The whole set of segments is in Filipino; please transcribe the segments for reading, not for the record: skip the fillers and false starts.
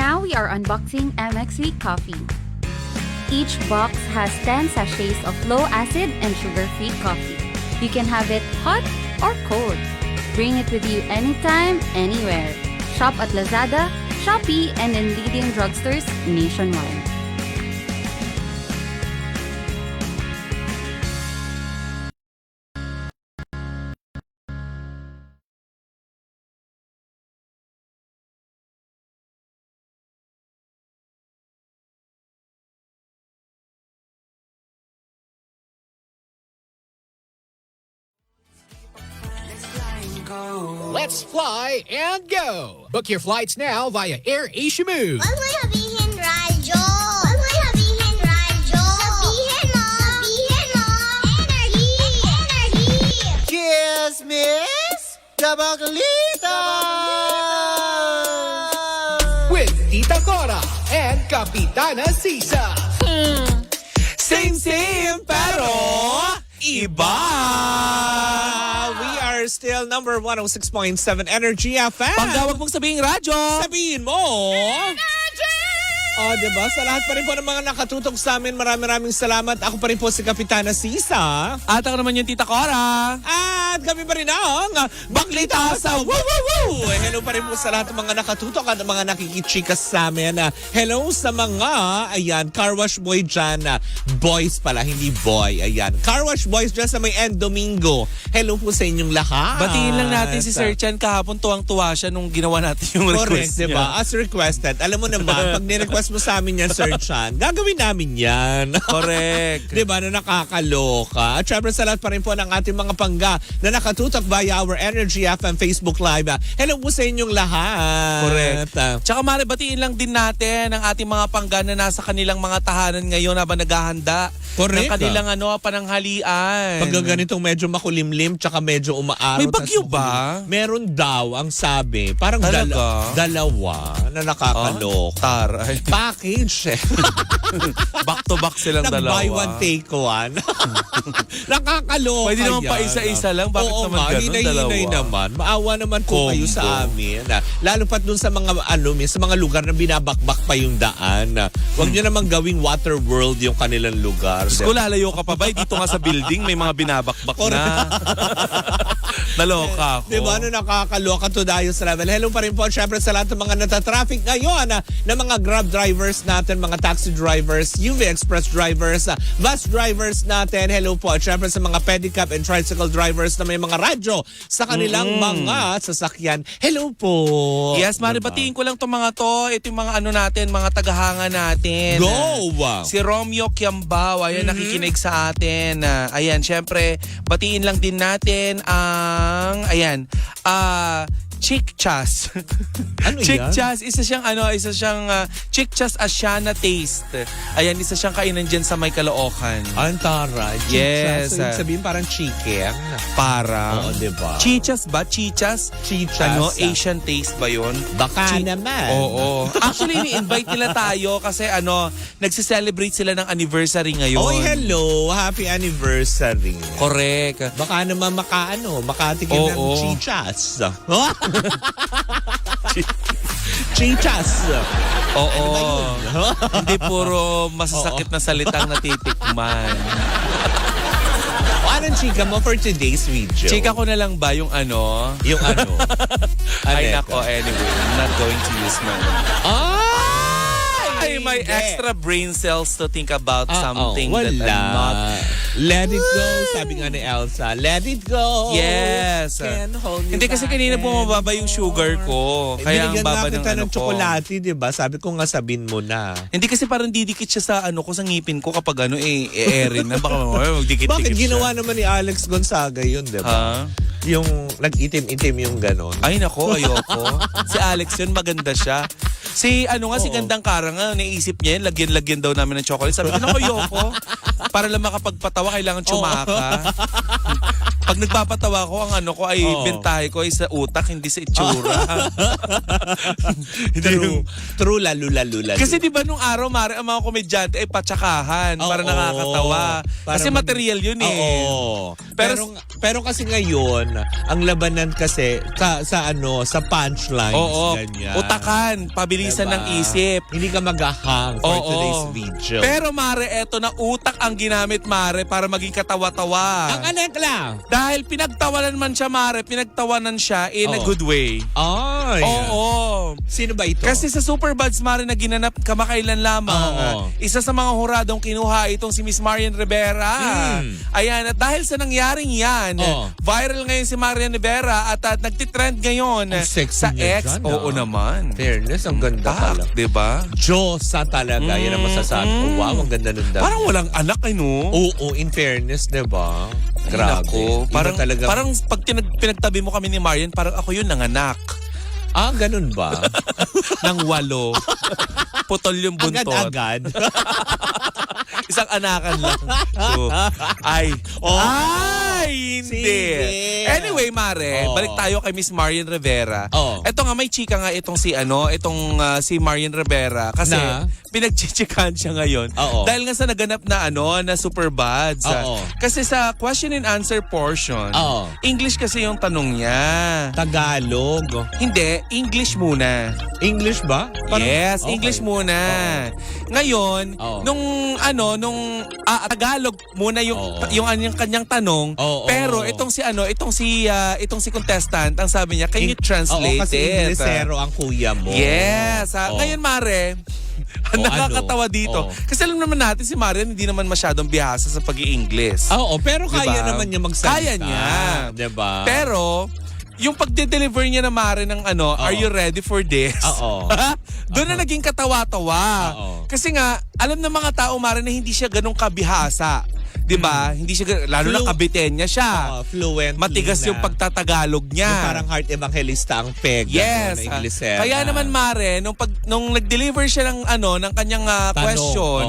Now we are unboxing MX Sweet Coffee. Each box has 10 sachets of low-acid and sugar-free coffee. You can have it hot or cold. Bring it with you anytime, anywhere. Shop at Lazada, Shopee, and in leading drugstores nationwide. Let's fly and go. Book your flights now via Air Asia Move. Huwag mo sabihin radyo. Huwag mo sabihin radyo. Sabihin mo. Sabihin mo. Energy. Energy. Chismis Kabakalita! With Tita Cora and Kapitana Sisa. Same, pero iba! We are still number 106.7 Energy FM. Panggawag mong sabihin radyo. Sabihin mo. Oh, diba? Sa lahat pa rin po ng mga nakatutok sa amin, maraming salamat. Ako pa rin po si Kapitana Sisa. At ako naman yung Tita Cora. At kami pa rin ang Baklita sa Woo Woo Woo! Hello pa rin po sa lahat ng mga nakatutok at mga nakikichikas sa amin. Hello sa mga, ayan, car wash boy dyan. Boys pala, hindi boy. Ayan, car wash boys dyan sa may End Domingo. Hello po sa inyong lahat. Batiin lang natin si Sir Chan kahapon, tuwang-tuwa siya nung ginawa natin yung Correct, request niya. diba? As requested. Alam mo naman, pag nirequest mo sa amin yan, Sir Chan, gagawin namin yan. Correct. Diba, na nakakaloka. At syempre sa lahat pa rin po ng ating mga pangga na nakatutok via our Energy FM Facebook Live. Hello po sa inyong lahat. Correct. Tsaka Mare, batiin lang din natin ang ating mga pangga na nasa kanilang mga tahanan ngayon habang naghahanda Correct. ng kanilang pananghalian. Pag ganitong medyo makulimlim tsaka medyo umaaraw. May bagyo tas ba? Meron daw, ang sabi. Parang Talaga? dalawa na nakakaloka. Taray. Package eh. Back to back silang dalawa. Buy one, take one. Nakakaloka Pwede naman yan. pa isa-isa lang. Bakit Oo, naman ganun? hinay-hinay Dalawa. naman. Maawa naman po kayo Combo. sa amin. Lalo pat dun sa mga sa mga lugar na binabakbak pa yung daan. Huwag nyo namang gawing water world yung kanilang lugar. Kung lalayo ka pa ba? Dito nga sa building may mga binabakbak na. Naloka ako. Diba? Ano nakakaloka to dayo sa level. Hello pa rin po syempre sa lahat ng mga natatraffic ngayon na mga Grab drivers natin, mga taxi drivers, UV Express drivers, bus drivers natin. Hello po. At syempre sa mga pedicab and tricycle drivers na may mga radyo sa kanilang mga sasakyan. Hello po. Yes, Mari, Diba? batiin ko lang itong mga to. Ito yung mga natin, mga tagahanga natin. Go! Si Romeo Kiambao, ayan, nakikinig sa atin. Ayan, syempre, batiin lang din natin ang, Chick Chas. Ano Chick yan? Chas, isa siyang Chick Chas Asiana Taste. Ayan, isa siyang kainan dyan sa may Caloocan. Antara. Yes. So, ibig sabihin parang chicken. Parang. Oo, diba? Chichas ba? Chichas? Chichas. Asian taste ba yun? Baka naman. Oo. Actually, ni-invite nila tayo kasi nagse-celebrate sila ng anniversary ngayon. Oy, hello. Happy anniversary. Correct. Baka naman makatikim ng Oo. chichas. Chichas. Oo. Hindi puro masasakit na salitang natitikman. Anong chika mo for today's video? Chika ko na lang ba yung ano? Yung ano? Ay Aneka. nako, anyway. I'm not going to use my... Ay, may hindi. extra brain cells to think about something wala. that I'm not... Let it go. Sabi nga ni Elsa, let it go. Yes. Can't hold you Hindi kasi back kanina anymore. bumababa yung sugar ko. Kaya ang Binigyan baba nga ng kita ano ng ko. tsokolate, di ba? Sabi ko nga sabihin mo na. Hindi kasi parang didikit siya sa sa ngipin ko kapag e-erin na. Baka magdikit-dikit Bakit siya. ginawa naman ni Alex Gonzaga yun, di ba? Ha? Yung nag-itim-itim yung ganon. Ay nako, ayoko. Si Alex yun, maganda siya. Si si Gandang Kara nga, naisip niya yun, lagyan-lagyan daw namin ng chocolate. Sabi ko, ayoko. Para lang makapagpatawa, kailangan tsumaka. Pag nagpapatawa ko, ang ano ko ay bentahe ko ay sa utak, hindi sa itsura. True, lalo. Kasi di ba nung araw, Mare, ang mga komedyante ay patsakahan para nakakatawa. Kasi material yun eh. Oo. Pero kasi ngayon, ang labanan kasi sa punchlines, ganyan. Utakan, pabilisan Diba? ng isip. Hindi ka mag-ahang for today's video. Pero Mare, eto na utak ang ginamit, Mare, para maging katawa-tawa. ang anak lang. Dahil pinagtawanan man siya, Mare, pinagtawanan siya in a good way. Ay. Oo. Sino ba ito? Kasi sa Superbuds, Mare, na ginanap kamakailan lamang, isa sa mga huradong kinuha itong si Miss Marian Rivera. Ayan, at dahil sa nangyaring yan, viral ngayon si Marian Rivera at nagtitrend ngayon Ang sexy sa niya ex. dyan, Oo naman. Fairness, ang ganda pala. Diba? Diyosa talaga. Yan ang masasabi ko. Wow, ang ganda ng dami. Parang walang anak, no? Oo, in fairness, diba? Grabe. Nako, Iba talaga. parang pag pinagtabi mo kami ni Marian, parang ako yun nanganak. Ganun ba? Nang 8. Putol yung buntot. Agad-agad. Isang anakan lang. So, hindi. Sige. Anyway, Mare, balik tayo kay Miss Marian Rivera. Ito nga, may chika nga itong si Marian Rivera. Kasi pinagchichikahan siya ngayon. Dahil nga sa naganap na Superbuds. Kasi sa question and answer portion, English kasi yung tanong niya. Tagalog. Hindi, English muna. English ba? Yes, Okay. English muna. Ngayon, nung Tagalog muna yung kanyang tanong, pero itong si contestant, ang sabi niya, can you translate kasi it? Inglesero ang kuya mo. Yes. Ngayon, Mare, nakakatawa dito. Oo. Kasi alam naman natin si Marian hindi naman masyadong bihasa sa pag-i-English. Pero Diba? kaya naman niya magsalita. Kaya niya. Diba? Pero, yung pagde-deliver niya na Mare ng are you ready for this? Doon na naging katawa-tawa. Kasi nga, alam ng mga tao, Mare, na hindi siya ganun kabihasa. Diba? Hindi siya, lalo na Kabitenya siya. Fluent. Matigas yung pagtatagalog niya. Yung parang heart evangelista ang peg. Yes. Na Inglesera. Kaya naman, Mare, nung nag-deliver siya ng kanyang question,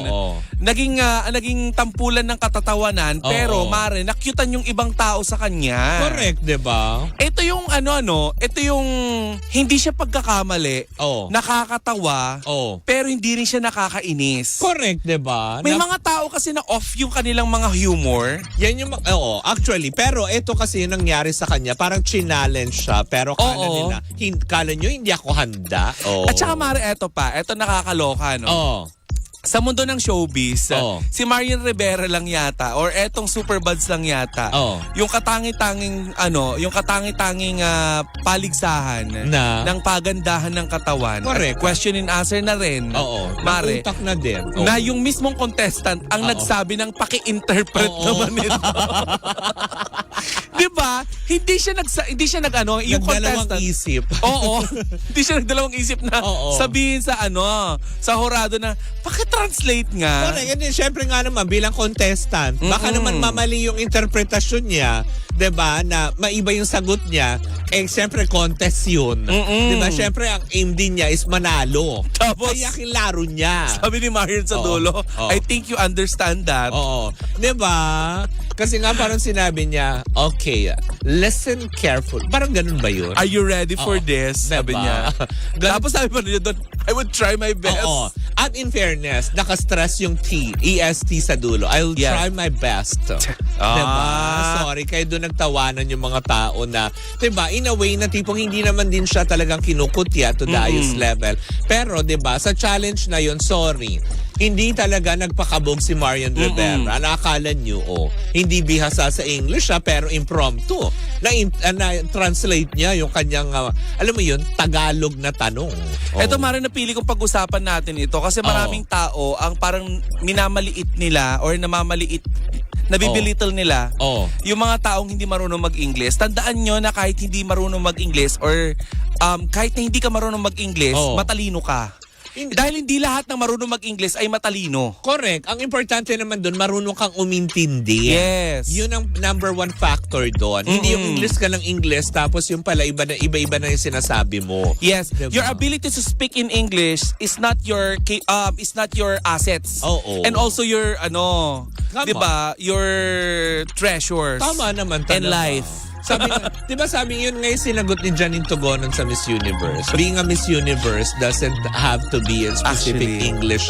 naging tampulan ng katatawanan, pero Mare, nakyutan yung ibang tao sa kanya. Correct, diba? Ito yung ito yung hindi siya pagkakamali, nakakatawa, pero hindi rin siya nakakainis. Correct, diba? May mga tao kasi na off yung kanilang mga humor. Yan yung, actually, pero ito kasi yung nangyari sa kanya, parang challenge siya, pero kala nyo hindi ako handa. At saka Mare, ito nakakaloka, no? Sa mundo ng showbiz, si Marian Rivera lang yata or etong Superbuds lang yata. Yung katangi-tanging paligsahan ng pagandahan ng katawan. Correct. Question and answer na rin. Mare. Utak na din. Na yung mismong contestant ang nagsabi ng paki-interpret naman nito. 'Di ba? Hindi siya yung contestant. Isip. Hindi siya nagdalawang isip na sabihin sa hurado na paki-translate nga. Siyempre nga naman bilang contestant, baka naman mamali yung interpretasyon niya, 'di ba? Na maiba yung sagot niya. Siyempre contest yun. 'Di ba? Siyempre ang aim din niya is manalo. Tapos kaya kilaro niya. Sabi ni Marian sa dulo, I think you understand that. 'Di ba? Kasi nga parang sinabi niya, okay, listen careful. Parang ganun ba yun? Are you ready for this? Sabi niya. Tapos sabi pa niya doon, I would try my best. At in fairness, nakastress yung T, EST sa dulo. I'll try my best. Diba? Sorry, kaya doon nagtawanan yung mga tao na, diba, in a way na tipong hindi naman din siya talagang kinukutya to the highest level. Pero, diba, sa challenge na yun, sorry, hindi talaga nagpakabog si Marian Rivera. Nakakala nyo, hindi bihasa sa English pero impromptu. Na-translate niya yung kanyang, alam mo yun, Tagalog na tanong. Ito, Mare, napili kong pag-usapan natin ito kasi maraming tao ang parang minamaliit nila or nabibilittle nila yung mga taong hindi marunong mag-English. Tandaan nyo na kahit hindi marunong mag-English or kahit na hindi ka marunong mag-English, matalino ka. Dahil hindi lahat ng marunong mag-English ay matalino. Correct. Ang importante naman doon, marunong kang umintindi. Yes. Yun ang number one factor doon. Hindi yung English ka ng English, tapos yung pala iba-iba na yung sinasabi mo. Yes, Diba? your ability to speak in English is not your assets. Oo. And also your Tama. 'di ba? Your treasures. Tama naman in talaga. life. Sabi, di ba sabi yun ngayon sinagot ni Janine Togonon sa Miss Universe. Being a Miss Universe doesn't have to be in specific Actually. English.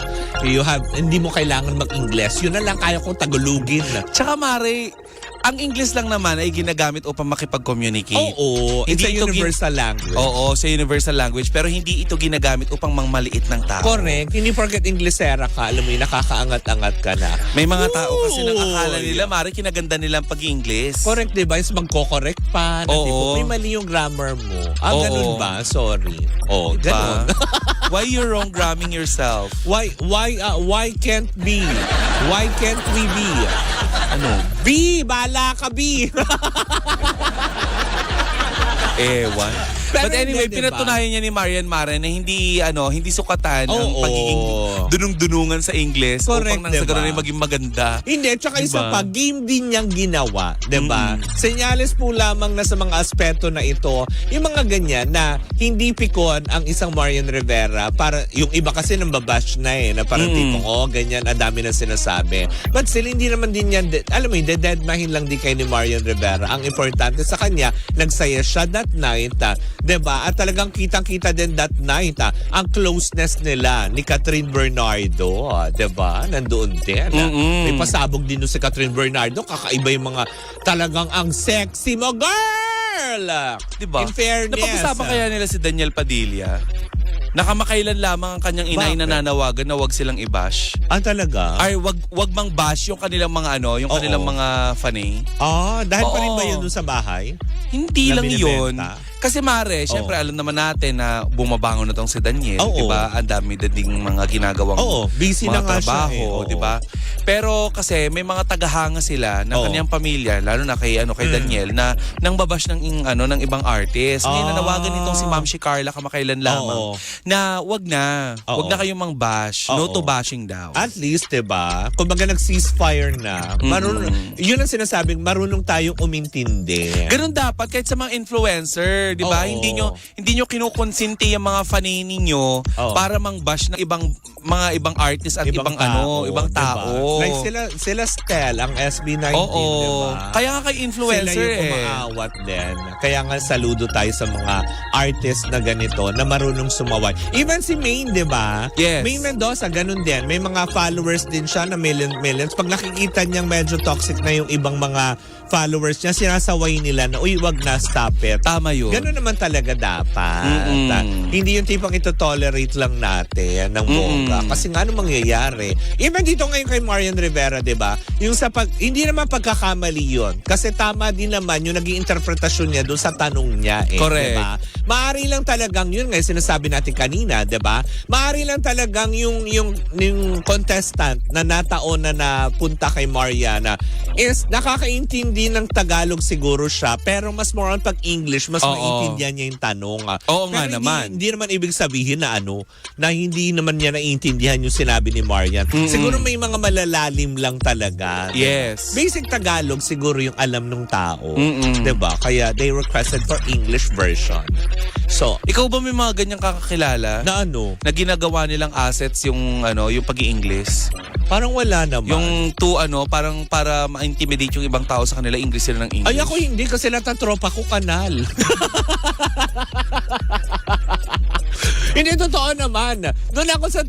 Hindi mo kailangan mag-English. Yun na lang kaya kong Tagalogin. Tsaka Mare, ang English lang naman ay ginagamit upang makipag-communicate. Oo. It's a Hindi ito universal language. Oo, sa universal language. Pero hindi ito ginagamit upang mangmaliit ng tao. Correct. Hindi porket Inglesera ka, alam mo yun, nakakaangat-angat ka na. May mga tao kasi nang Ooh, akala nila, Mare, kinaganda nila ang pag-English. Correct, di ba? Is magko-correct pa. Na, Oo. tipo, may mali yung grammar mo. Oo. Ganun ba? Sorry. Oh, Diba? ganun. Why you're wrong gramming yourself? Why can't be? Why can't we be? Ano? B! Bala ka, B! Ewan. Pero But anyway, hindi, diba? pinatunayan niya ni Marian Mare na hindi sukatan ang Oo. pagiging dunung-dunungan sa English Correct, upang nang sa diba? ganun ay maging maganda. Hindi, tsaka isa Diba? pa, game din niyang ginawa, diba? Senyales po lamang na sa mga aspeto na ito, yung mga ganyan na hindi pikon ang isang Marian Rivera, para yung iba kasi nambabash na na parang tipong, ganyan, adami na sinasabi. But still, hindi naman din yan, alam mo yun, deadmahin lang din kay ni Marian Rivera. Ang importante sa kanya, nagsaya siya that night, diba? At talagang kitang-kita din that night, ang closeness nila ni Catherine Bernardo, diba? Nandoon din. May pasabog din doon si Catherine Bernardo. Kakaiba yung mga talagang ang sexy mo, girl! Diba? In fairness. Napag-usapan kaya nila si Daniel Padilla? Nakamakailan lamang ang kanyang inay Bakit? na nanawagan na wag silang i-bash. Talaga? Ay, wag mang bash yung kanilang mga yung Oo. kanilang mga fanay. Dahil pa rin Oo. ba yun doon sa bahay? Hindi Na lang yun. binibenta? Kasi Mare, syempre alam naman natin na bumabangon na tong si Daniel, Oo. 'di ba? Ang dami ding mga ginagawang Oo, busy mga na nga siya, trabaho, oo. 'di ba? Pero kasi may mga tagahanga sila ng Oo. kanyang pamilya, lalo na kay Daniel na nang babash ng ng ibang artist. Ngayon nanawagan nitong si Ma'am Carla kamakailan lamang Oo. na wag na kayong mang-bash. No Oo. to bashing daw. At least, diba? Kumbaga nag-ceasefire na. Yun ang sinasabing, marunong tayong umintindi. Ganun dapat kahit sa mga influencer, 'di ba? Oo. Hindi nyo kinukonsinti yung mga fanay ninyo Oo. para mang-bash ng mga ibang artist at ibang diba? tao. Like sila Stel, ang SB19, Oo. diba? Kaya nga kay influencer sila yung umaawat din. Kaya nga saludo tayo sa mga artist na ganito na marunong sumaway. Even si Maine, di ba? Yes. Maine Mendoza, ganun din. May mga followers din siya na millions. Pag nakikita niyang medyo toxic na yung ibang mga followers niya, sinasaway nila na, uy, wag na, stop it. Tama yun. Ganun naman talaga dapat. Hindi yung tipong ito-tolerate lang natin ng bongga. Kasi nga, ano mangyayari? Even dito ngayon kay Marian Rivera, di ba? Yung hindi naman pagkakamali yun. Kasi tama din naman yung naging interpretasyon niya doon sa tanong niya. Correct. Diba? Maari lang talagang yun nga sinasabi natin kanina, 'di ba? Maari lang talagang yung contestant na nataon na napunta kay Mariana is nakakaintindi ng Tagalog siguro siya, pero mas more on pag English, mas Oo. maintindihan niya yung tanong. Oo nga Pero naman. Hindi naman ibig sabihin na na hindi naman niya naiintindihan yung sinabi ni Marian. Siguro may mga malalalim lang talaga. Yes. Basic Tagalog siguro yung alam ng tao. 'Di ba? Kaya they requested for English version. So, Ikaw ba may mga ganyang kakakilala na ano? na ginagawa nilang assets yung pag-i-English? Parang wala naman. Yung parang para ma-intimidate yung ibang tao sa kanila, English sila ng English. Ay, ako hindi kasi lahat ng tropa ko kanal. Hindi, totoo naman. Doon ako sa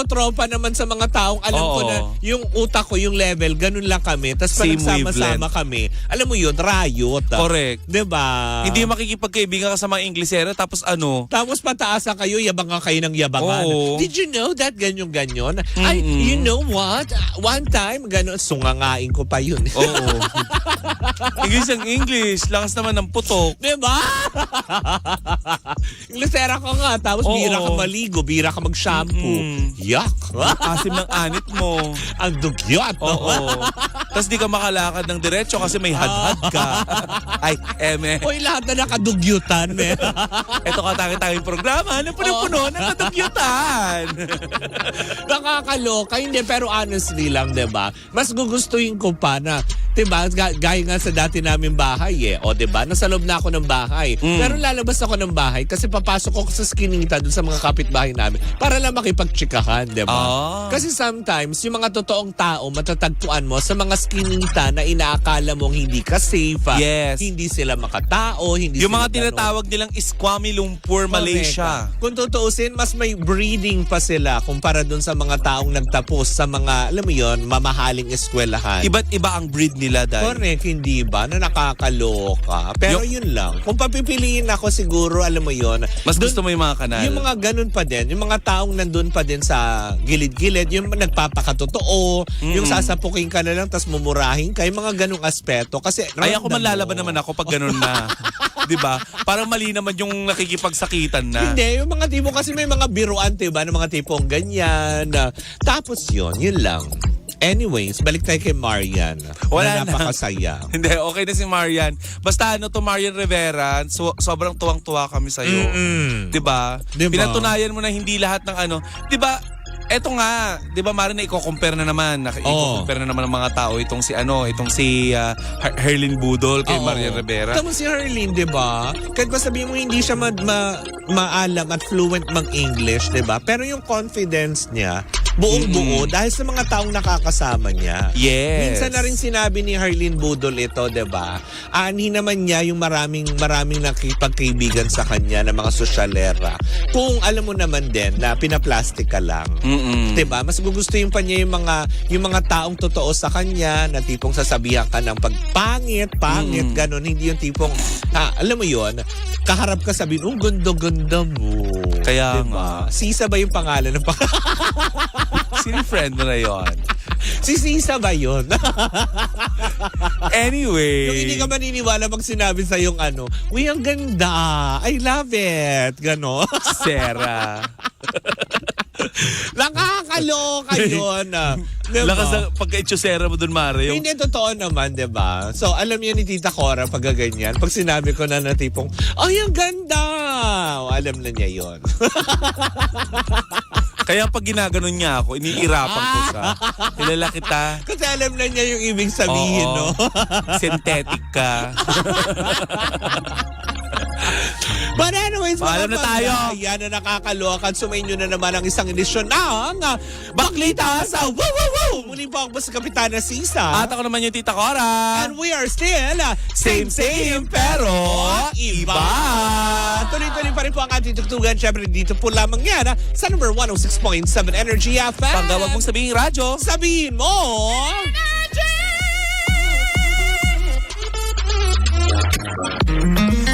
tropa naman sa mga taong alam ko Oo. na yung utak ko, yung level, ganun lang kami. Tapos pag Same nagsama-sama kami, alam mo yun, riot. Correct. Diba? Hindi makikipagkaibigan ka sa mga Inglesera tapos Tapos pataasan kayo, yabangan kayo ng yabangan. Oo. Did you know that ganyan-ganyan? Ay, you know what? One time, gano'n, sungangain ko pa yun. Oo. English ang English. Lakas naman ng putok. Diba? Inglesera ko nga, tapos Oo. bira ka maligo, bira ka mag-shampoo. Yuck! Asim ng anit mo. Ang dugyot. Oo. Tapos di ka makalakad ng diretso kasi may hadhad ka. Ay, eme. Uy, lahat na nakadugyutan, me. Ito katangin-tanging programa na puno-puno ng kadugyutan. Nakakaloka. Hindi, pero honestly lang, diba? Mas gugustuhin ko pa na, diba, gaya nga sa dati namin bahay O, diba? Nasa loob na ako ng bahay. Pero lalabas ako ng bahay kasi papasok ako sa skinita dun sa mga kapitbahay namin para lang makipagtsikahan, diba? Kasi sometimes, yung mga totoong tao, matatagpuan mo sa mga skinita na inaakala mong hindi ka safe, Yes. hindi sila makatao, hindi Yung sila mga tinatawag nilang Squammy Lumpur, Malaysia. Kung tutuusin, mas may breeding pa sila kumpara dun sa mga taong nagtapos sa mga, alam mo yun, mamahaling eskwelahan. Iba't iba ang breed nila dahil. Correct, hindi ba? Na nakakaloka. Pero yun lang. Kung papipiliin ako siguro, alam mo yun. Mas gusto mo yung mga kanal. Yung mga ganun pa din. Yung mga taong nandun pa din sa gilid-gilid. Yung nagpapakatotoo. Yung sasapukin ka na lang tapos mumurahin ka. Yung mga ganung aspeto. Kasi Ay, ako ramdam manlalaban mo. naman ako pag ganun na. 'Di ba? Parang mali naman yung nakikipagsakitan na. Hindi, yung mga tipo kasi may mga biruan, diba? Ng mga tipong ganyan. Tapos yun lang. Anyways, balik tayo kay Marian. Wala na. Napakasaya. Hindi, okay na si Marian. Basta Marian Rivera, sobrang tuwang-tuwa kami sa'yo. 'Di ba? Diba? Pinatunayan mo na hindi lahat ng 'di ba? Eto nga, 'di ba Marian, i-compare na naman. I-compare na naman ng mga tao itong si Herlin Budol kay Marian Rivera. Tama si Herlin, di ba? Kahit ba sabihin mo hindi siya maalam at fluent mag-English, di ba? Pero yung confidence niya, buong-buo dahil sa mga taong nakakasama niya. Yes. Minsan na rin sinabi ni Herlin Budol ito, di ba? Aanhin naman niya yung maraming nakipagkaibigan sa kanya na mga sosyalera. Kung alam mo naman din na pinaplastic ka lang. Diba? Mas gugustuhin pa niya yung mga taong totoo sa kanya na tipong sasabihan ka ng pagpangit, ganun. Hindi yung tipong, alam mo yon, kaharap ka sabihin, ganda-ganda mo. Kaya diba? Sisa ba yung pangalan ng Sino friend mo na yon? Si Sisa ba yun? Anyway. Yung hindi ka maniniwala pag sinabi sa yung uy, ang ganda. I love it. Gano. Sarah. Nakakaloka yun. Diba? Lakas ang pagka-itsosera mo dun, Mare. Hindi, totoo naman, diba? So, alam niya ni Tita Cora pag ganyan. Pag sinabi ko na tipong, ay, ang ganda! Alam na niya yon. Kaya pag ginaganon niya ako, iniirapan ko siya. Kilala kita. Kasi alam na niya yung ibig sabihin, no? Synthetic ka. But anyways, paalam na tayo. Yan na nakakaloka. Sumayin nyo na naman ang isang edisyon ng Baklita sa Woo Woo Woo! Muli po ako sa Kapitana Sisa. At ako naman yung Tita Cora. And we are still Same pero iba. Tuloy-tuloy pa rin po ang ating tugtugan. Siyempre dito po lamang yan sa number 106.7 Energy FM. Panggawag mong sabihin radyo. Sabihin mo! Energy!